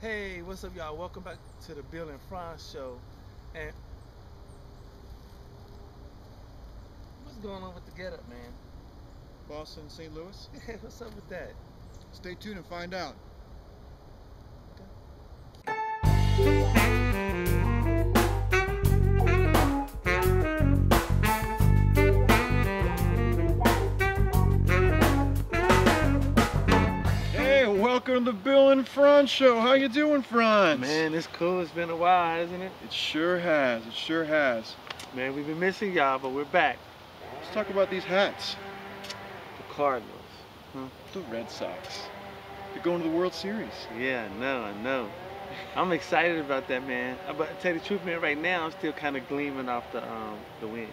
Hey, what's up, y'all? Welcome back to the Bill and Frantz show. And what's going on with the Get Up, man? Boston, St. Louis. Yeah, what's up with that? Stay tuned and find out. Hey, welcome to the Bill and Frantz show. How you doing, Frantz? Man, it's cool. It's been a while, hasn't it? It sure has. It sure has. Man, we've been missing y'all, but we're back. Let's talk about these hats. The Cardinals. Huh? The Red Sox. They're going to the World Series. Yeah, I know. I'm excited about that, man. But to tell you the truth, man, right now I'm still kind of gleaming off the win.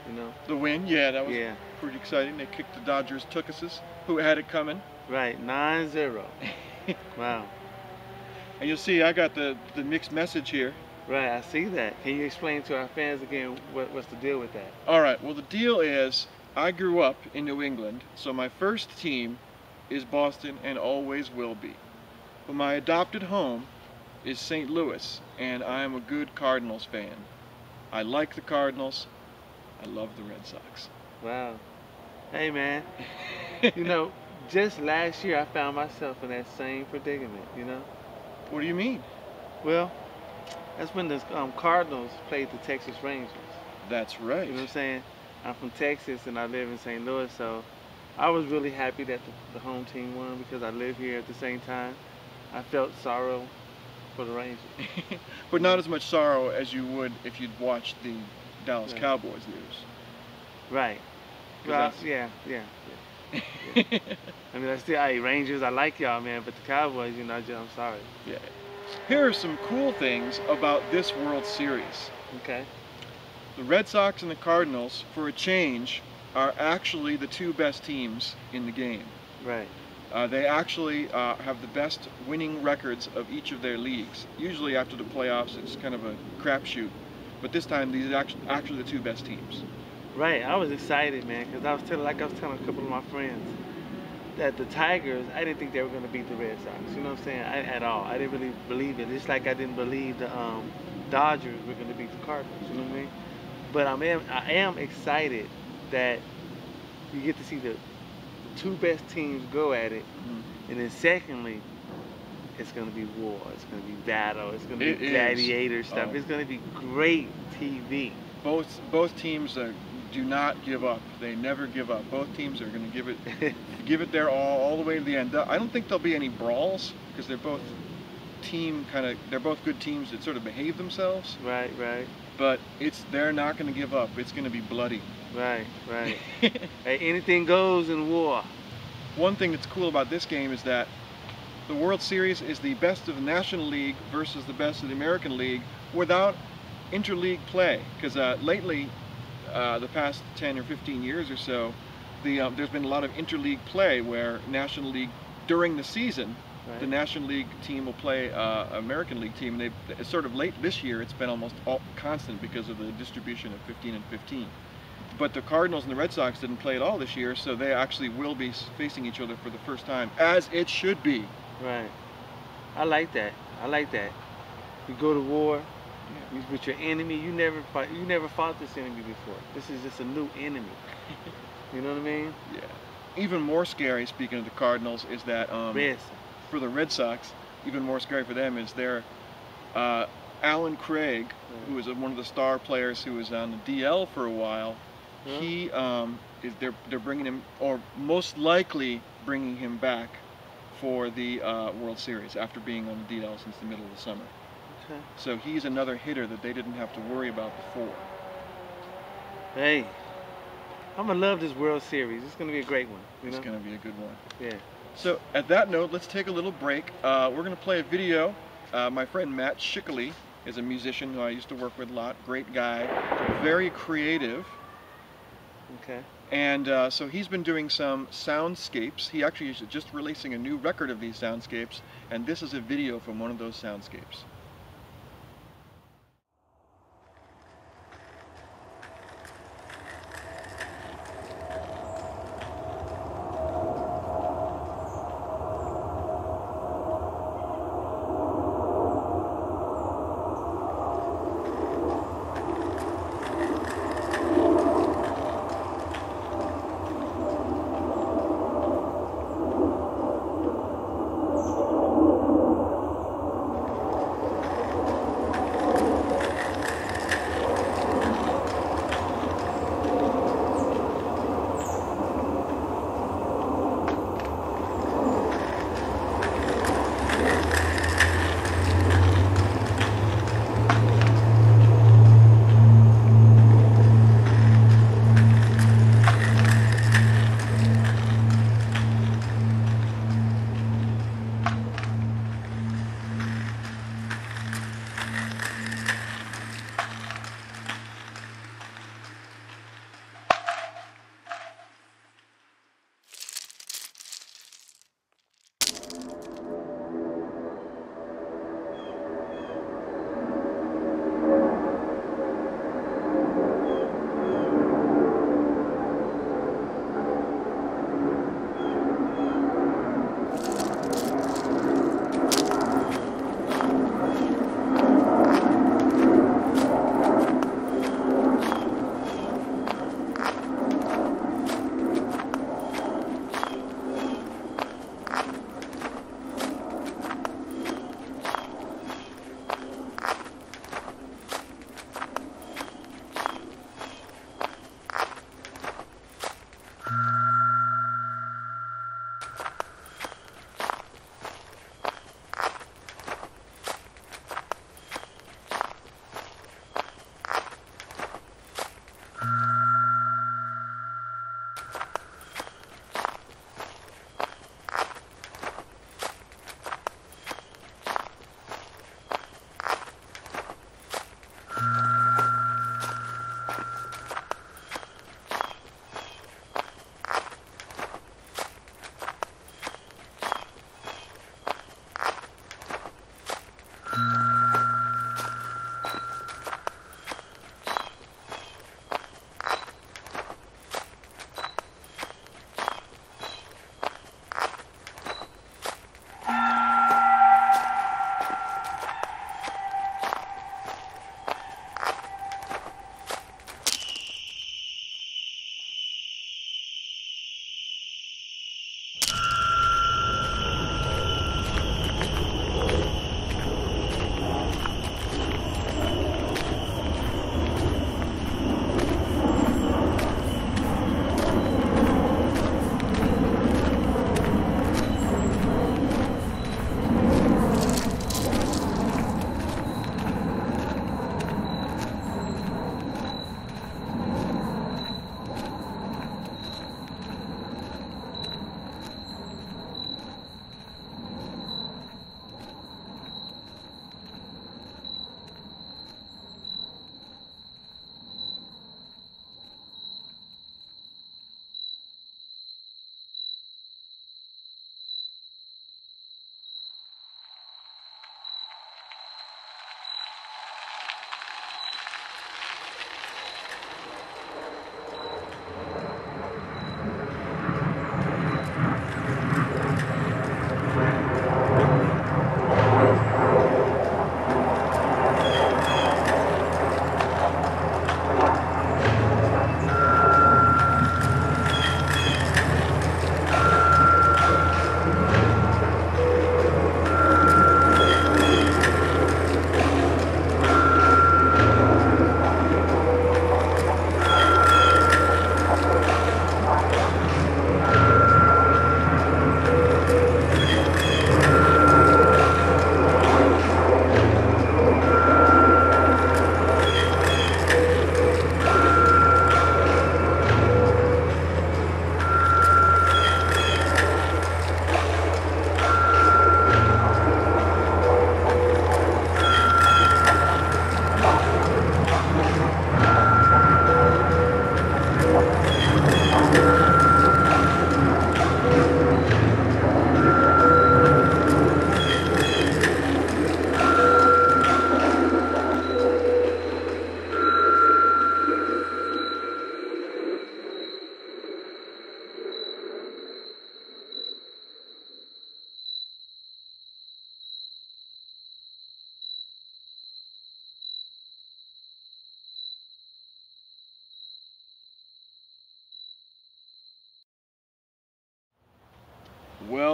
You know? The win, yeah, that was Yeah. pretty exciting. They kicked the Dodgers Tookuses, who had it coming. Right, 9-0. Wow. And you'll see I got the mixed message here. Right, I see that. Can you explain to our fans again what's the deal with that? All right, well, the deal is I grew up in New England, so my first team is Boston and always will be. But my adopted home is St. Louis, and I am a good Cardinals fan. I like the Cardinals. I love the Red Sox. Wow. Hey, man. You know, just last year I found myself in that same predicament, you know? What do you mean? Well, that's when the Cardinals played the Texas Rangers. That's right. You know what I'm saying? I'm from Texas and I live in St. Louis, so I was really happy that the home team won because I live here at the same time. I felt sorrow for the Rangers. But not as much sorrow as you would if you'd watched the Dallas Right. Cowboys lose. Right. 'Cause Well, that's- yeah. I mean, hey, Rangers, I like y'all, man, but the Cowboys, you know, I'm sorry. Yeah. Here are some cool things about this World Series. Okay. The Red Sox and the Cardinals, for a change, are actually the two best teams in the game. Right. They actually have the best winning records of each of their leagues. Usually after the playoffs, it's kind of a crapshoot. But this time, these are actually the two best teams. Right, I was excited, man, because I was telling a couple of my friends that the Tigers, I didn't think they were going to beat the Red Sox. You know what I'm saying? At all. I didn't really believe it. Just like I didn't believe the Dodgers were going to beat the Cardinals. You know what I mean? But I am excited that you get to see the two best teams go at it, and then secondly, it's going to be war. It's going to be battle. It's going to be gladiator stuff. Oh. It's going to be great TV. Both teams do not give up. They never give up. Both teams are going to give it their all the way to the end. I don't think there'll be any brawls because they're both they're both good teams that sort of behave themselves. Right. But they're not going to give up. It's going to be bloody. Right. Hey, anything goes in war. One thing that's cool about this game is that the World Series is the best of the National League versus the best of the American League without interleague play. Because lately, the past 10 or 15 years or so, there's been a lot of interleague play where National League, during the season, Right. the National League team will play American League team. And it's sort of late this year, it's been almost all constant because of the distribution of 15 and 15. But the Cardinals and the Red Sox didn't play at all this year, so they actually will be facing each other for the first time, as it should be. Right. I like that. You go to war with your enemy. You never fought this enemy before. This is just a new enemy. You know what I mean? Yeah. Even more scary, speaking of the Cardinals, is that Red for the Red Sox, even more scary for them is their Alan Craig, who is one of the star players who was on the DL for a while. Huh? He they're bringing him, or most likely bringing him back for the World Series after being on the DL since the middle of the summer. Okay. So he's another hitter that they didn't have to worry about before. Hey, I'm gonna love this World Series. It's gonna be a great one. It's going to be a good one. Yeah. So at that note, let's take a little break. We're going to play a video. My friend Matt Schickley is a musician who I used to work with a lot. Great guy, very creative. Okay. And so he's been doing some soundscapes. He actually is just releasing a new record of these soundscapes, and this is a video from one of those soundscapes.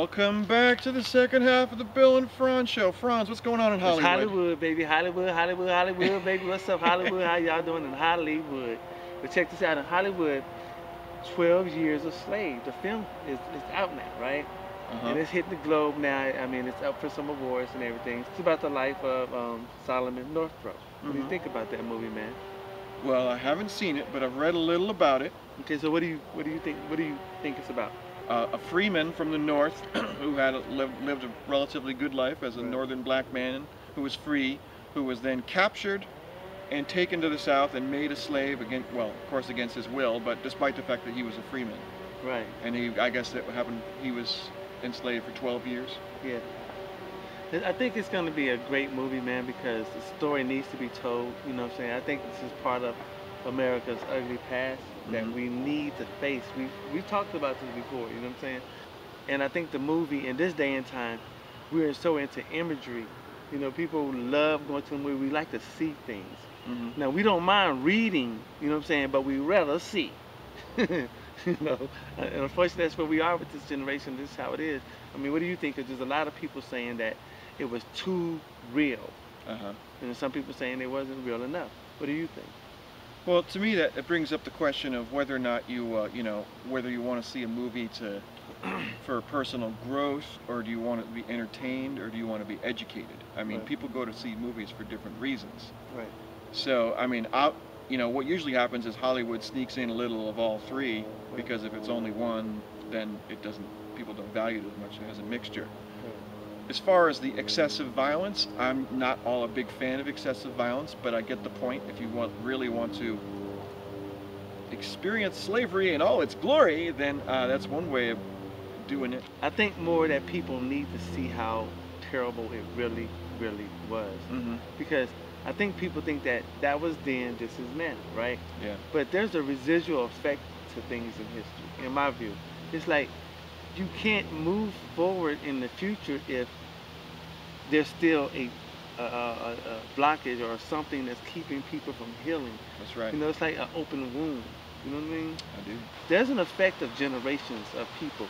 Welcome back to the second half of the Bill and Frantz show. Frantz, what's going on in It's Hollywood? Hollywood, baby. Hollywood, baby. What's up, Hollywood? How y'all doing in Hollywood? But check this out. In Hollywood, 12 Years a Slave. The film is out now, right? And it's hitting the globe now. I mean, it's up for some awards and everything. It's about the life of Solomon Northrop. What do you think about that movie, man? Well, I haven't seen it, but I've read a little about it. Okay, so what do you think? What do you think it's about? A freeman from the North who had lived a relatively good life as a northern black man who was free, who was then captured and taken to the South and made a slave again. Well, of course, against his will, but despite the fact that he was a freeman. Right. And I guess that happened. He was enslaved for 12 years. Yeah. I think it's going to be a great movie, man, because the story needs to be told. You know what I'm saying? I think this is part of America's ugly past that we need to face. We've talked about this before, you know what I'm saying? And I think the movie, in this day and time, we're so into imagery. You know, people love going to the movie. We like to see things. Now, we don't mind reading, you know what I'm saying, but we rather see. You know, and unfortunately, that's where we are with this generation. This is how it is. I mean, what do you think? Because there's a lot of people saying that it was too real. And some people saying it wasn't real enough. What do you think? Well, to me, that it brings up the question of whether or not you, you know, whether you want to see a movie for personal growth, or do you want to be entertained, or do you want to be educated? I mean, people go to see movies for different reasons. Right. So, I mean, you know, what usually happens is Hollywood sneaks in a little of all three, because if it's only one, then people don't value it as much as a mixture. As far as the excessive violence, I'm not a big fan of excessive violence, but I get the point. If you really want to experience slavery in all its glory, then that's one way of doing it. I think more that people need to see how terrible it really, really was. Because I think people think that was then, this is now, right? Yeah. But there's a residual effect to things in history, in my view. It's like you can't move forward in the future if there's still a blockage or something that's keeping people from healing. That's right. You know, it's like an open wound. You know what I mean? I do. There's an effect of generations of people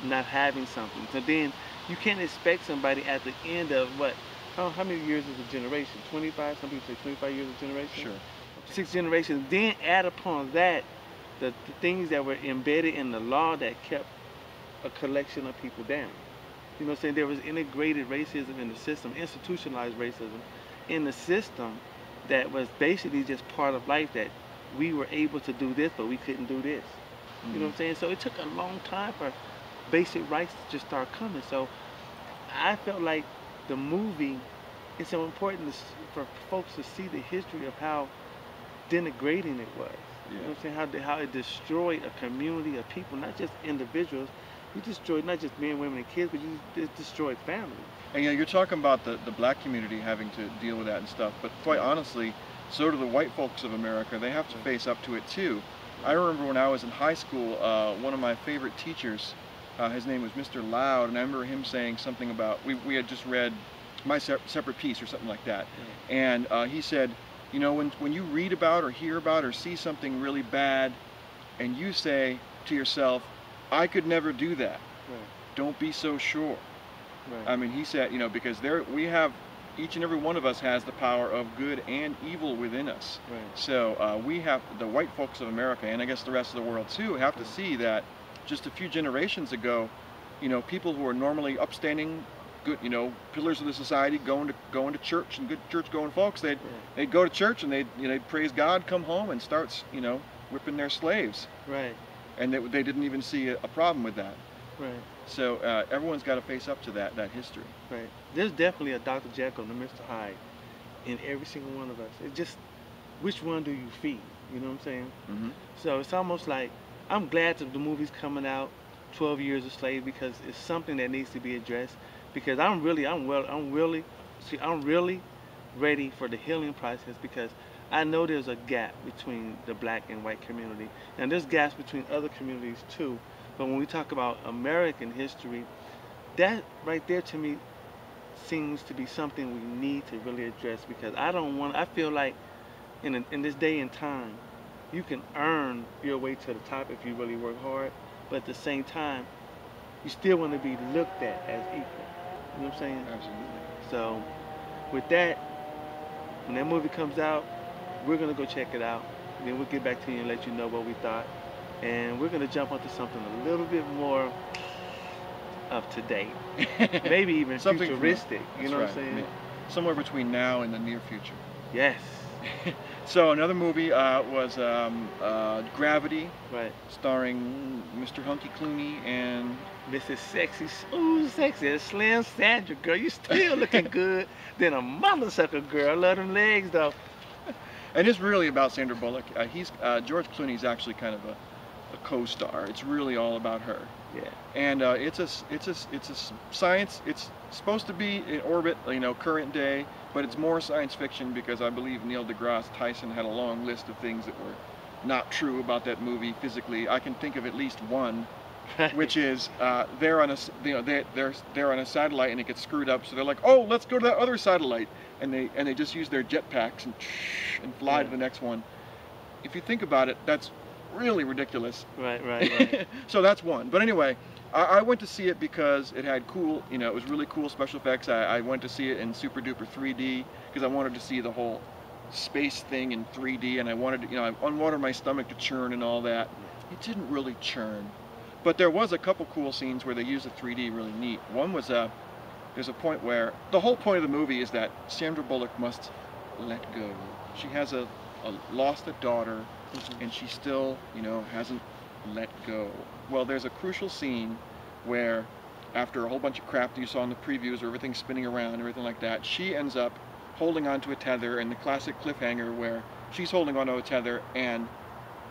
not having something. So then you can't expect somebody at the end of what? How many years is a generation? 25? Some people say 25 years of generation? Sure. 6 generations. Then add upon that the things that were embedded in the law that kept a collection of people down. You know what I'm saying? There was integrated racism in the system, institutionalized racism in the system that was basically just part of life, that we were able to do this, but we couldn't do this. You know what I'm saying? So it took a long time for basic rights to just start coming. So I felt like the movie is so important for folks to see the history of how denigrating it was. You know what I'm saying? How it destroyed a community of people, not just individuals. You destroyed not just men, women, and kids, but you destroyed families. And you're talking about the black community having to deal with that and stuff, but quite honestly, so do the white folks of America. They have to face up to it too. I remember when I was in high school, one of my favorite teachers, his name was Mr. Loud, and I remember him saying something about, we had just read My Separate Piece or something like that, and he said, you know, when you read about or hear about or see something really bad, and you say to yourself, I could never do that. Don't be so sure. I mean, he said, you know, because each and every one of us has the power of good and evil within us. So we have, the white folks of America, and I guess the rest of the world too, have to see that just a few generations ago, you know, people who are normally upstanding, good, you know, pillars of the society, going to church, and good church-going folks, they'd go to church and they'd praise God, come home, and start, you know, whipping their slaves. And they didn't even see a problem with that. So everyone's got to face up to that history. There's definitely a Dr. Jekyll and a Mr. Hyde in every single one of us. It's just, which one do you feed? You know what I'm saying? So it's almost like, I'm glad that the movie's coming out, 12 Years a Slave, because it's something that needs to be addressed. Because I'm really ready for the healing process, because I know there's a gap between the black and white community, and there's gaps between other communities too. But when we talk about American history, that right there to me seems to be something we need to really address, because I feel like in this day and time, you can earn your way to the top if you really work hard, but at the same time, you still want to be looked at as equal. You know what I'm saying? Absolutely. So, with that, when that movie comes out, we're gonna go check it out. Then we'll get back to you and let you know what we thought. And we're gonna jump onto something a little bit more up to date, maybe even Something futuristic. You know what I'm right. saying? Somewhere between now and the near future. Yes. So another movie was Gravity, Right. starring Mr. Hunky Clooney and Mrs. Sexy, ooh, sexy, Slim Sandra, girl, you still looking good than a mother sucker, girl. Love them legs, though. and it's really about Sandra Bullock. He's George Clooney's actually kind of a co-star. It's really all about her. Yeah. And it's a science. It's supposed to be in orbit, current day, but it's more science fiction because I believe Neil deGrasse Tyson had a long list of things that were not true about that movie physically. I can think of at least one, which is they're on a they're on a satellite and it gets screwed up, so they're like, oh, let's go to that other satellite, and they just use their jetpacks and fly to the next one. If you think about it, that's really ridiculous. Right. So that's one. But anyway, I went to see it because it had cool, it was really cool special effects. I went to see it in super duper 3D because I wanted to see the whole space thing in 3D, and I wanted to, I wanted my stomach to churn and all that. It didn't really churn, but there was a couple cool scenes where they used the 3D really neat. One was there's a point where the whole point of the movie is that Sandra Bullock must let go. She has lost a daughter, and she still, hasn't let go. Well, there's a crucial scene where, after a whole bunch of crap that you saw in the previews, where everything's spinning around and everything like that, she ends up holding onto a tether, and the classic cliffhanger where she's holding onto a tether, and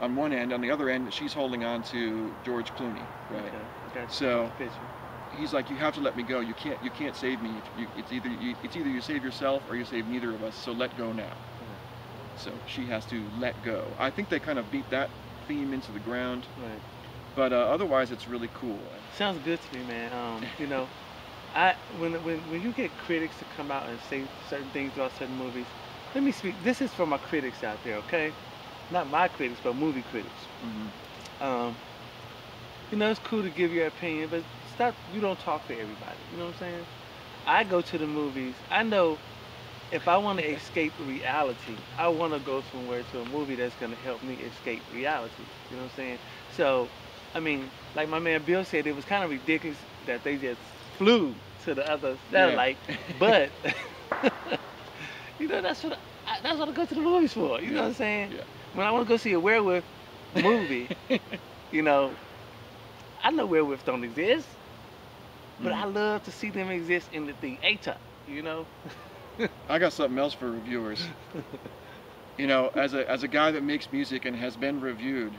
on one end, on the other end, she's holding on to George Clooney, right? Okay. So he's like, you have to let me go. You can't save me. It's either you save yourself or you save neither of us. So let go now. So she has to let go. I think they kind of beat that theme into the ground. Right. But otherwise, it's really cool. Sounds good to me, man. When you get critics to come out and say certain things about certain movies, let me speak. This is for my critics out there, okay? Not my critics, but movie critics. It's cool to give your opinion, but you don't talk to everybody. You know what I'm saying? I go to the movies. I know if I want to escape reality, I want to go somewhere to a movie that's going to help me escape reality. You know what I'm saying? So, I mean, like my man Bill said, it was kind of ridiculous that they just flew to the other satellite. Yeah. But, that's what I go to the movies for. You know what I'm saying? Yeah. When I want to go see a werewolf movie, I know werewolves don't exist, but I love to see them exist in the theater, I got something else for reviewers. As a guy that makes music and has been reviewed,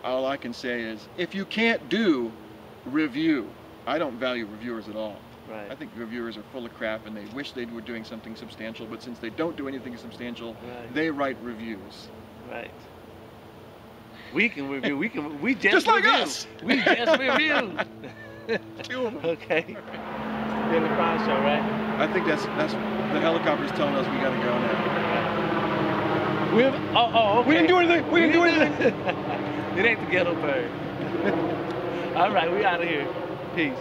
all I can say is, if you can't do review, I don't value reviewers at all. Right. I think reviewers are full of crap and they wish they were doing something substantial, but since they don't do anything substantial, they write reviews. Right. We can review. We just like review. us. We just review. Two of them. Okay. Then the Frantz show, right? I think that's the helicopter's telling us we gotta go now. Okay. We didn't do anything. We didn't do anything. It ain't the ghetto bird. All right, we out of here. Peace.